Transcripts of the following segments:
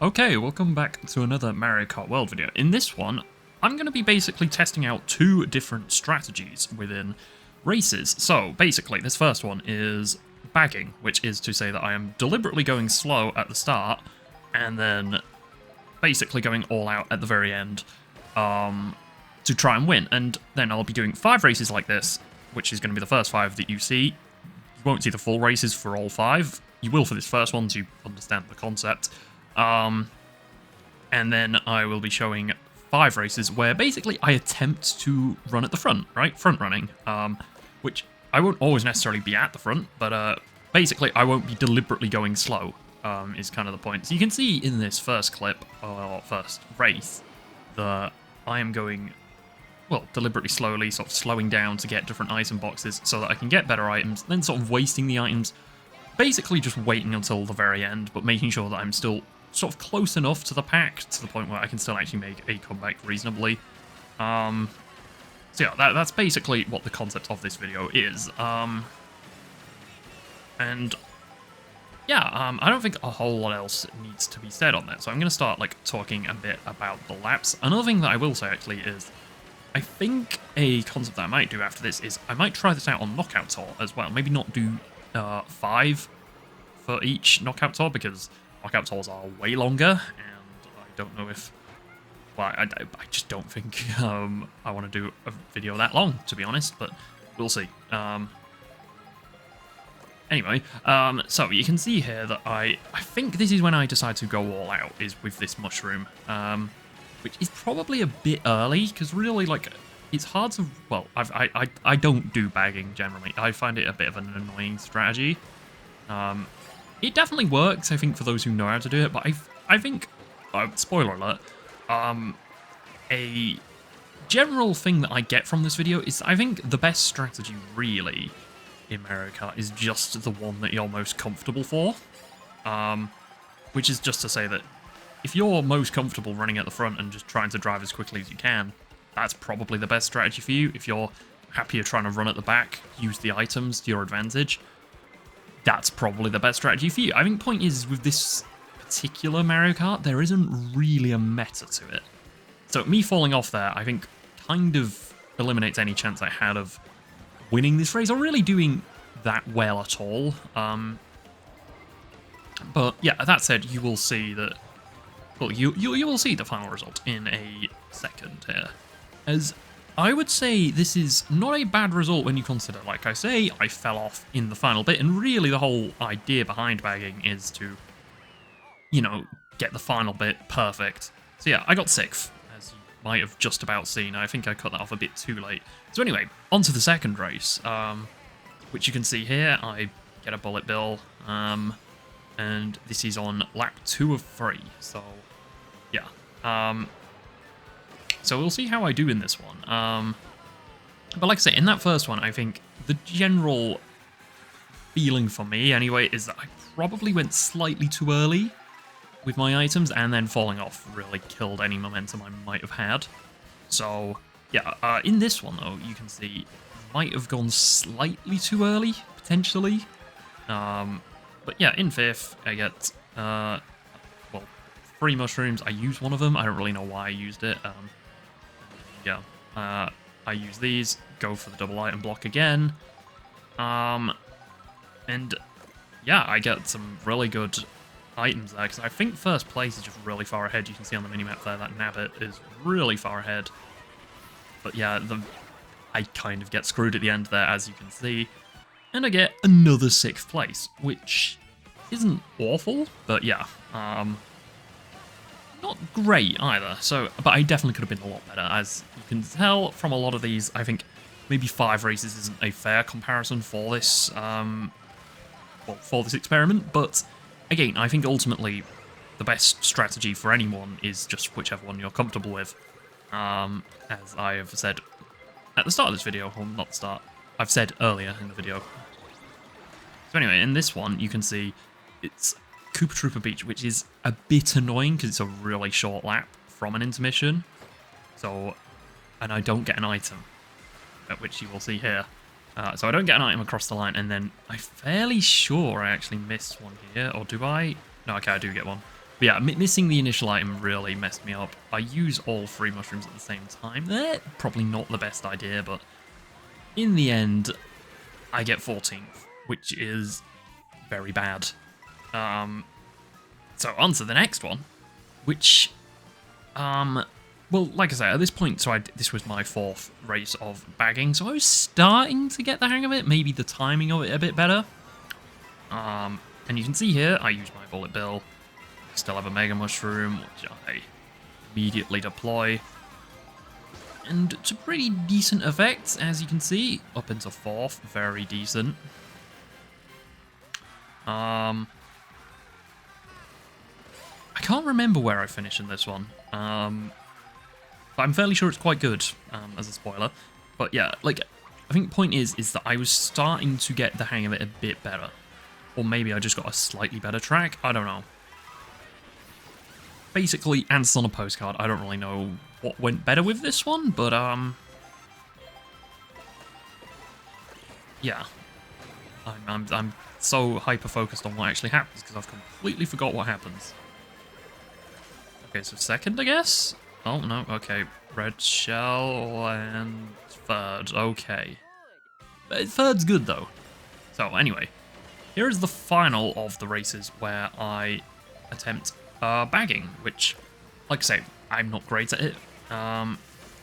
Okay, welcome back to another Mario Kart World video. In this one, I'm going to be basically testing out two different strategies within races. So basically, this first one is bagging, which is to say that I am deliberately going slow at the start and then basically going all out at the very end to try and win. And then I'll be doing 5 races like this, which is going to be the first 5 that you see. You won't see the full races for all 5. You will for this first one to understand the concept. And then I will be showing 5 races where basically I attempt to run at the front, right? Front running, which I won't always necessarily be at the front, but basically I won't be deliberately going slow, is kind of the point. So you can see in this first clip, or first race, that I am going, well, deliberately slowly, sort of slowing down to get different item boxes so that I can get better items, then sort of wasting the items, basically just waiting until the very end, but making sure that I'm still sort of close enough to the pack to the point where I can still actually make a comeback reasonably. So yeah, that's basically what the concept of this video is. And yeah, I don't think a whole lot else needs to be said on that. So I'm going to start like talking a bit about the laps. Another thing that I will say actually is, I think a concept that I might do after this is I might try this out on Knockout Tour as well. Maybe not do 5 for each Knockout Tour, because Knockout Tours are way longer, and I don't know if... Well, I just don't think I want to do a video that long, to be honest, but we'll see. Anyway, so you can see here that I think this is when I decide to go all out, is with this mushroom, which is probably a bit early, because really, like, it's hard to... Well, I don't do bagging, generally. I find it a bit of an annoying strategy. It definitely works, I think, for those who know how to do it, but I think, spoiler alert, a general thing that I get from this video is I think the best strategy, really, in Mario Kart is just the one that you're most comfortable for, which is just to say that if you're most comfortable running at the front and just trying to drive as quickly as you can, that's probably the best strategy for you. If you're happier trying to run at the back, use the items to your advantage, that's probably the best strategy for you. I think the point is, with this particular Mario Kart, there isn't really a meta to it. So me falling off there, I think, kind of eliminates any chance I had of winning this race, or really doing that well at all. But yeah, that said, you will see that... Well, you will see the final result in a second here. As I would say this is not a bad result when you consider, like I say, I fell off in the final bit, and really the whole idea behind bagging is to, you know, get the final bit perfect. So yeah, I got 6th, as you might have just about seen. I think I cut that off a bit too late. So anyway, on to the second race, which you can see here. I get a bullet bill, and this is on lap 2 of 3, so yeah. So we'll see how I do in this one. But like I say, in that first one, I think the general feeling for me, anyway, is that I probably went slightly too early with my items, and then falling off really killed any momentum I might have had. So, yeah, in this one, though, you can see might have gone slightly too early, potentially. But yeah, in 5th, I get, well, 3 mushrooms. I used one of them. I don't really know why I used it. Yeah, I use these, go for the double item block again, and yeah, I get some really good items there, because I think first place is just really far ahead. You can see on the minimap there that Nabbit is really far ahead, but yeah, I kind of get screwed at the end there, as you can see, and I get another 6th place, which isn't awful, but yeah, not great either, so, but I definitely could have been a lot better. As you can tell from a lot of these, I think maybe 5 races isn't a fair comparison for this, well, for this experiment, but again, I think ultimately the best strategy for anyone is just whichever one you're comfortable with, as I have said at the start of this video, or not the start, I've said earlier in the video. So anyway, in this one, you can see it's Koopa Troopa Beach, which is a bit annoying because it's a really short lap from an intermission. So, and I don't get an item, which you will see here. So I don't get an item across the line, and then I'm fairly sure I actually missed one here, or do I? No, okay, I do get one. But yeah, missing the initial item really messed me up. I use all 3 mushrooms at the same time. They're probably not the best idea, but in the end, I get 14th, which is very bad. So on to the next one, which, well, like I say, at this point, this was my 4th race of bagging, so I was starting to get the hang of it, maybe the timing of it a bit better. And you can see here, I use my bullet bill. I still have a mega mushroom, which I immediately deploy. And to pretty decent effects, as you can see, up into 4th, very decent. I can't remember where I finished in this one, but I'm fairly sure it's quite good, as a spoiler. But yeah, like, I think the point is that I was starting to get the hang of it a bit better. Or maybe I just got a slightly better track, I don't know. Basically, answers on a postcard, I don't really know what went better with this one, but, yeah. I'm so hyper-focused on what actually happens, because I've completely forgot what happens. Okay, so 2nd, I guess? Oh, no, okay. Red shell and 3rd, okay. 3rd's good, though. So, anyway, here is the final of the races where I attempt bagging, which, like I say, I'm not great at it.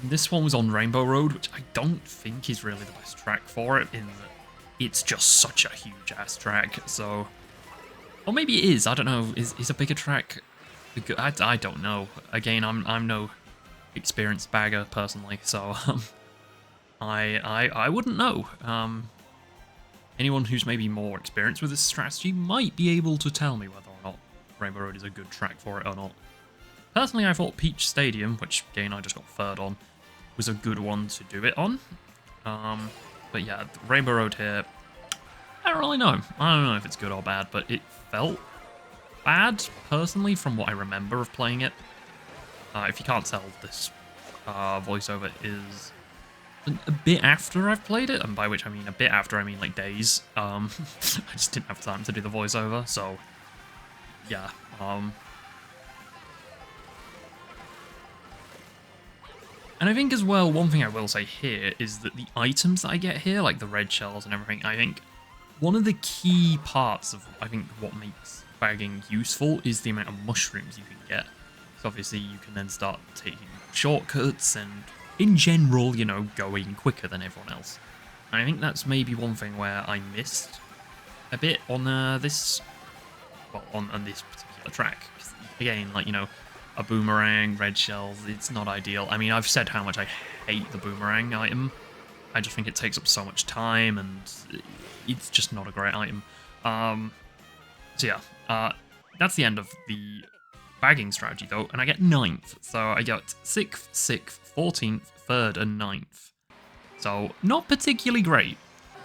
This one was on Rainbow Road, which I don't think is really the best track for it, in that it's just such a huge-ass track, so... Or maybe it is, I don't know, is a bigger track... I don't know. Again, I'm no experienced bagger, personally, so, I wouldn't know. Anyone who's maybe more experienced with this strategy might be able to tell me whether or not Rainbow Road is a good track for it or not. Personally, I thought Peach Stadium, which, again, I just got 3rd on, was a good one to do it on. But yeah, Rainbow Road here, I don't really know. I don't know if it's good or bad, but it felt bad, personally, from what I remember of playing it. If you can't tell, this voiceover is a bit after I've played it, and by which I mean a bit after, I mean like days. I just didn't have time to do the voiceover, so yeah. And I think as well, one thing I will say here is that the items that I get here, like the red shells and everything, I think one of the key parts of, I think, what makes bagging useful is the amount of mushrooms you can get. So obviously you can then start taking shortcuts and, in general, you know, going quicker than everyone else. And I think that's maybe one thing where I missed a bit on this, well, on this particular track. Again, like, you know, a boomerang, red shells, it's not ideal. I mean, I've said how much I hate the boomerang item. I just think it takes up so much time, and it's just not a great item. So yeah, that's the end of the bagging strategy, though, and I get 9th. So I got 6th, 6th, 14th, 3rd, and 9th. So, not particularly great.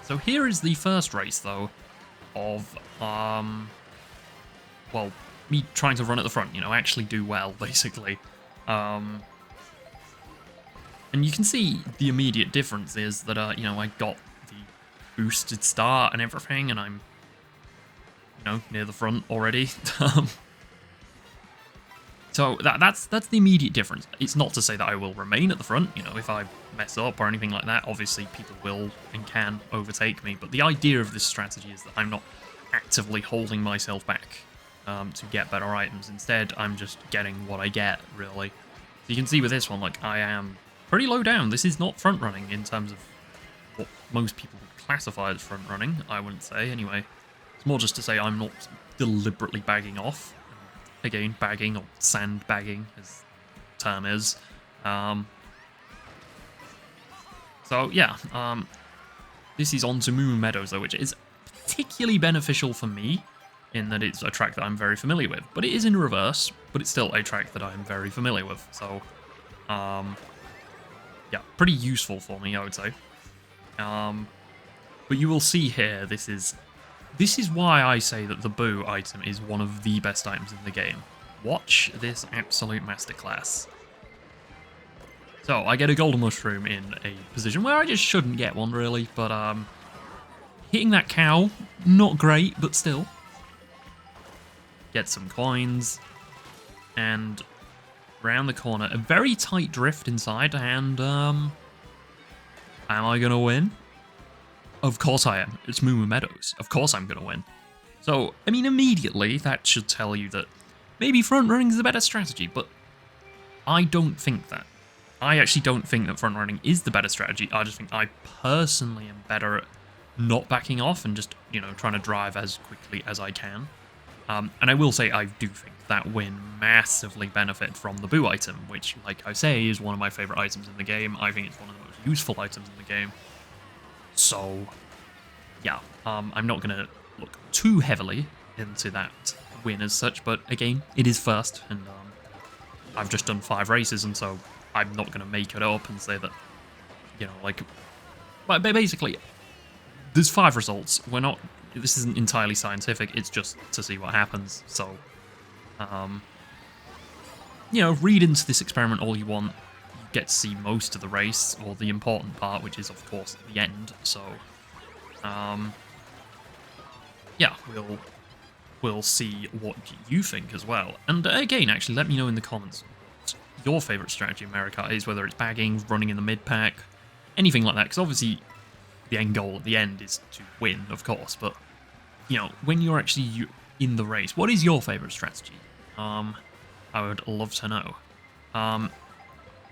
So here is the first race, though, of, well, me trying to run at the front, you know, actually do well, basically. And you can see the immediate difference is that, you know, I got the boosted start and everything, and I'm, you know, near the front already. So that's the immediate difference. It's not to say that I will remain at the front, you know, if I mess up or anything like that. Obviously, people will and can overtake me, but the idea of this strategy is that I'm not actively holding myself back to get better items. Instead, I'm just getting what I get, really. So you can see with this one, like, I am pretty low down. This is not front running in terms of what most people would classify as front running, I wouldn't say, anyway. It's more just to say I'm not deliberately bagging off. Again, bagging, or sandbagging, as the term is. So, yeah, this is on to Moon Meadows, though, which is particularly beneficial for me, in that it's a track that I'm very familiar with. But it is in reverse, but it's still a track that I'm very familiar with. So, yeah, pretty useful for me, I would say. But you will see here, this is why I say that the Boo item is one of the best items in the game. Watch this absolute masterclass. So, I get a golden mushroom in a position where I just shouldn't get one, really, but, hitting that cow, not great, but still. Get some coins, and round the corner. A very tight drift inside, and am I going to win? Of course I am. It's Moo Moo Meadows. Of course I'm going to win. So, I mean, immediately, that should tell you that maybe front running is a better strategy, but I don't think that. I actually don't think that front running is the better strategy. I just think I personally am better at not backing off and just, you know, trying to drive as quickly as I can. And I will say I do think that win massively benefited from the boo item, which, like I say, is one of my favourite items in the game. I think it's one of the most useful items in the game. So, yeah, I'm not going to look too heavily into that win as such, but again, it is first, and I've just done 5 races, and so I'm not going to make it up and say that, you know, like, but basically, there's 5 results. This isn't entirely scientific, it's just to see what happens, so, you know, read into this experiment all you want. You get to see most of the race, or the important part, which is, of course, the end, so, yeah, we'll see what you think as well. And again, actually, let me know in the comments what your favourite strategy in Mario Kart is, whether it's bagging, running in the mid-pack, anything like that, because obviously the end goal at the end is to win, of course, but, you know, when you're actually in the race, what is your favourite strategy? I would love to know.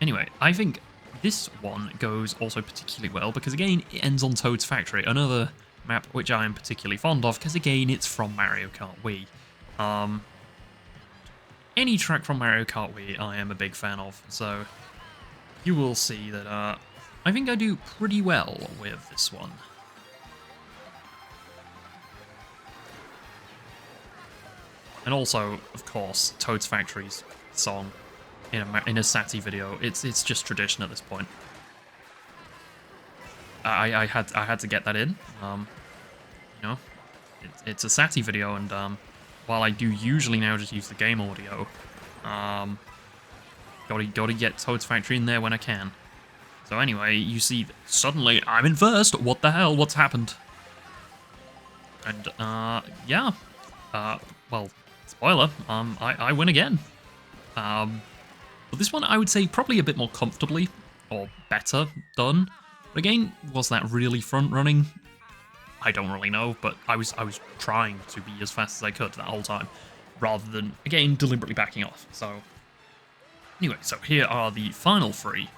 Anyway, I think this one goes also particularly well, because again, it ends on Toad's Factory, another map which I am particularly fond of, because again, it's from Mario Kart Wii. Any track from Mario Kart Wii I am a big fan of, so you will see that I think I do pretty well with this one. And also, of course, Toad's Factory's song in a Saatie video, it's just tradition at this point. I had to get that in. You know, it's a Saatie video, and while I do usually now just use the game audio, gotta get Toad's Factory in there when I can. So anyway, you see, suddenly I'm in first. What the hell? What's happened? And yeah, well, spoiler. I win again. But this one I would say probably a bit more comfortably or better done. But again, was that really front running? I don't really know, but I was trying to be as fast as I could that whole time, rather than, again, deliberately backing off. So anyway, so here are the final 3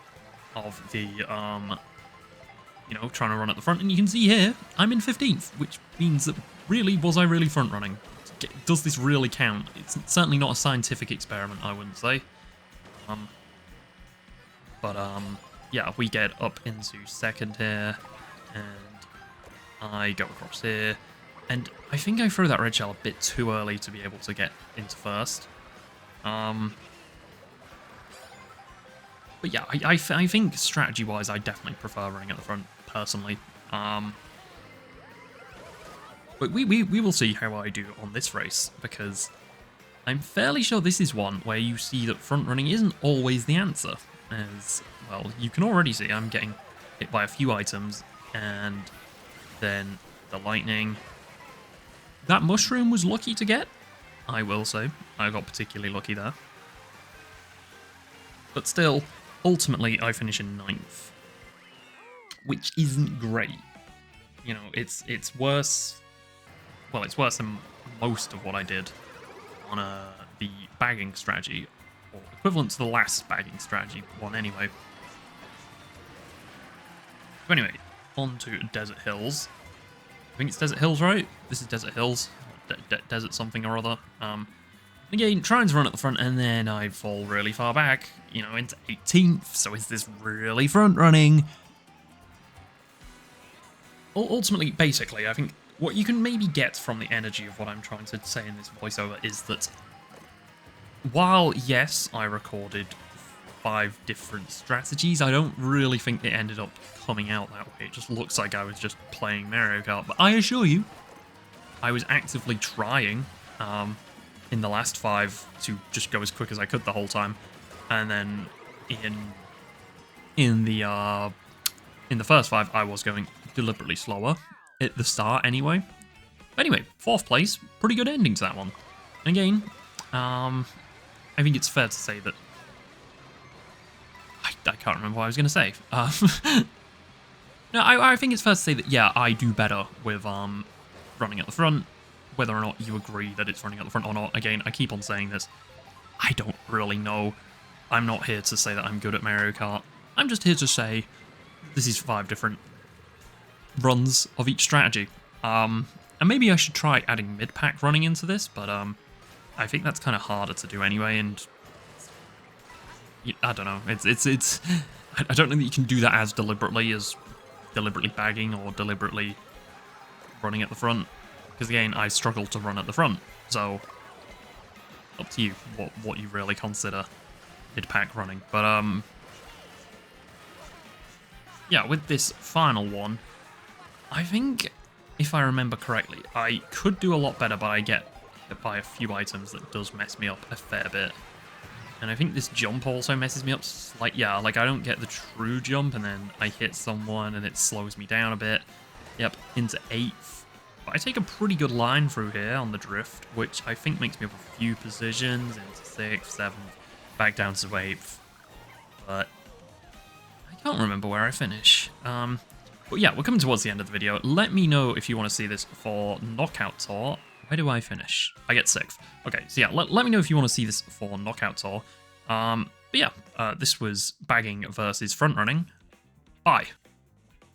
of the, you know, trying to run at the front. And you can see here, I'm in 15th, which means that really, was I really front running? Does this really count? It's certainly not a scientific experiment, I wouldn't say. But yeah, we get up into 2nd here, and I go across here, and I think I threw that red shell a bit too early to be able to get into 1st. But yeah, I think strategy-wise, I definitely prefer running at the front, personally. But we will see how I do on this race, because I'm fairly sure this is one where you see that front running isn't always the answer. As, well, you can already see I'm getting hit by a few items, and then the lightning. That mushroom was lucky to get, I will say. I got particularly lucky there. But still, ultimately, I finish in 9th, which isn't great. You know, it's worse. Well, it's worse than most of what I did on the bagging strategy, or equivalent to the last bagging strategy one anyway. So anyway, on to Desert Hills. I think it's Desert Hills, right? This is Desert Hills. Desert something or other. Again, trying to run at the front, and then I fall really far back, you know, into 18th. So is this really front running? Ultimately, basically, I think what you can maybe get from the energy of what I'm trying to say in this voiceover is that while, yes, I recorded 5 different strategies, I don't really think it ended up coming out that way. It just looks like I was just playing Mario Kart. But I assure you, I was actively trying in the last 5 to just go as quick as I could the whole time. And then in the first 5, I was going deliberately slower at the start anyway. Anyway, 4th place, pretty good ending to that one. Again, I think it's fair to say that I can't remember what I was going to say. No, I think it's fair to say that, yeah, I do better with running at the front. Whether or not you agree that it's running at the front or not, again, I keep on saying this. I don't really know. I'm not here to say that I'm good at Mario Kart. I'm just here to say this is 5 different runs of each strategy. And maybe I should try adding mid-pack running into this, but I think that's kind of harder to do anyway, and I don't know. It's I don't know that you can do that as deliberately bagging or deliberately running at the front, because again, I struggle to run at the front. So up to you what you really consider mid-pack running. But yeah, with this final one, I think if I remember correctly, I could do a lot better, but I get hit by a few items that does mess me up a fair bit. And I think this jump also messes me up. Yeah, like I don't get the true jump, and then I hit someone and it slows me down a bit. Yep, into 8th. But I take a pretty good line through here on the drift, which I think makes me up a few positions, into 6th, 7th, back down to 8th. But I can't remember where I finish. But yeah, we're coming towards the end of the video. Let me know if you want to see this for Knockout Tour. Where do I finish? I get 6th. Okay, so yeah, let me know if you want to see this for Knockout Tour. But yeah, this was bagging versus front running. Bye.